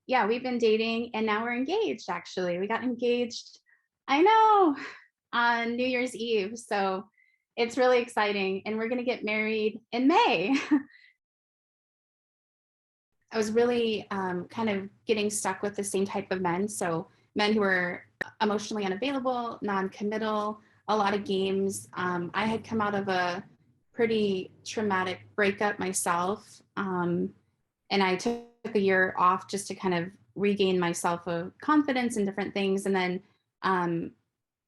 Yeah, we've been dating and now we're engaged actually. We got engaged, I know, on New Year's Eve. So it's really exciting and we're going to get married in May. I was really kind of getting stuck with the same type of men. So men who are emotionally unavailable, non-committal, a lot of games. I had come out of a pretty traumatic breakup myself. And I took a year off just to kind of regain myself of confidence and different things. And then um,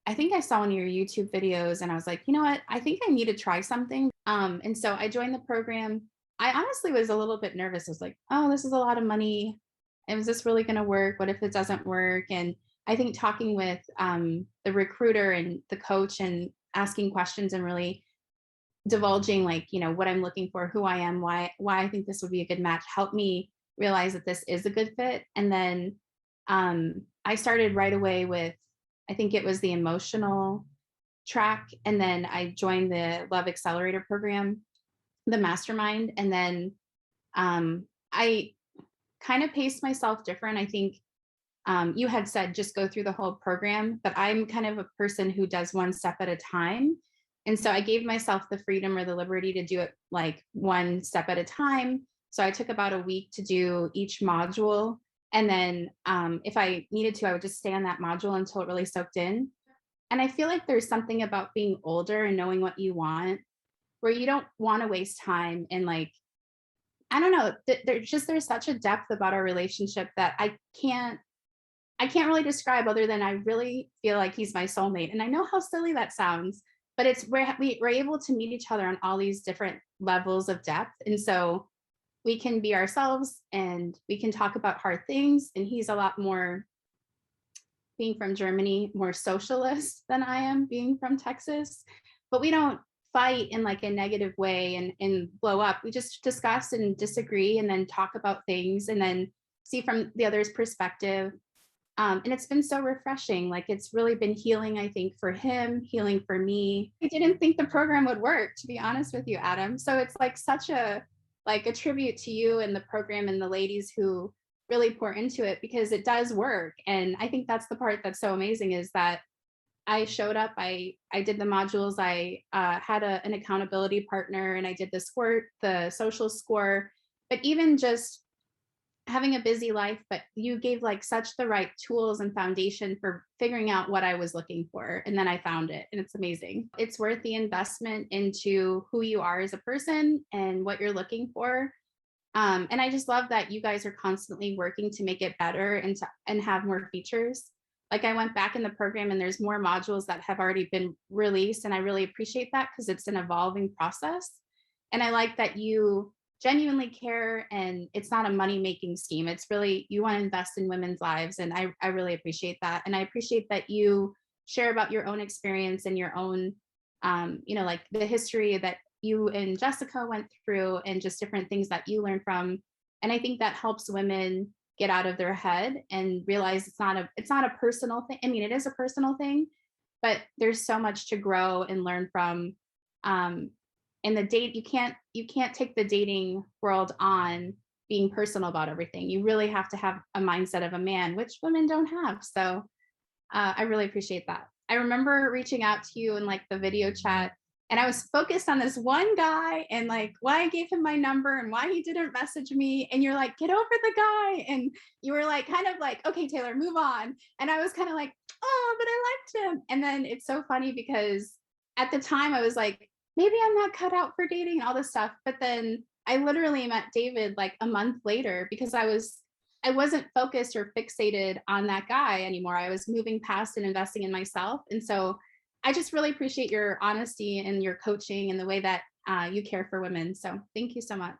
I think I saw one of your YouTube videos and I was like, you know what? I think I need to try something. And so I joined the program. I honestly was a little bit nervous. I was like, oh, this is a lot of money. And is this really going to work? What if it doesn't work? And I think talking with the recruiter and the coach and asking questions and really divulging like, what I'm looking for, who I am, why I think this would be a good match, helped me realize that this is a good fit. And then I started right away with, I think it was the emotional track, and then I joined the Love Accelerator program, the mastermind, and then I kind of paced myself different. I think you had said just go through the whole program, but I'm kind of a person who does one step at a time. And so I gave myself the freedom or the liberty to do it like one step at a time. So I took about a week to do each module. And then if I needed to, I would just stay on that module until it really soaked in. And I feel like there's something about being older and knowing what you want where you don't want to waste time and like, I don't know, there's such a depth about our relationship that I can't really describe other than I really feel like he's my soulmate. And I know how silly that sounds, but it's we're able to meet each other on all these different levels of depth. And so we can be ourselves and we can talk about hard things. And he's a lot more, being from Germany, more socialist than I am being from Texas. But we don't fight in like a negative way and blow up. We just discuss and disagree and then talk about things and then see from the other's perspective, and it's been so refreshing. Like it's really been healing, I think, for him, healing for me. I didn't think the program would work, to be honest with you, Adam. So it's like such a tribute to you and the program and the ladies who really pour into it because it does work. And I think that's the part that's so amazing is that I showed up, I did the modules, I had an accountability partner, and I did the squirt, the social score. But even just having a busy life, but you gave like such the right tools and foundation for figuring out what I was looking for. And then I found it and it's amazing. It's worth the investment into who you are as a person and what you're looking for. And I just love that you guys are constantly working to make it better and have more features. Like I went back in the program and there's more modules that have already been released. And I really appreciate that because it's an evolving process. And I like that you genuinely care and it's not a money making scheme. It's really, you want to invest in women's lives. And I really appreciate that. And I appreciate that you share about your own experience and your own, like the history that you and Jessica went through and just different things that you learned from. And I think that helps women get out of their head and realize it's not a personal thing. I mean, it is a personal thing, but there's so much to grow and learn from. Um, and you can't take the dating world on being personal about everything. You really have to have a mindset of a man, which women don't have. So I really appreciate that. I remember reaching out to you in like the video chat, and I was focused on this one guy and like why I gave him my number and why he didn't message me. And you're like, get over the guy. And you were like, kind of like, okay, Taylor, move on. And I was kind of like, oh, but I liked him. And then it's so funny because at the time I was like, maybe I'm not cut out for dating and all this stuff. But then I literally met David like a month later because I wasn't focused or fixated on that guy anymore. I was moving past and investing in myself. And so I just really appreciate your honesty and your coaching and the way that you care for women. So thank you so much.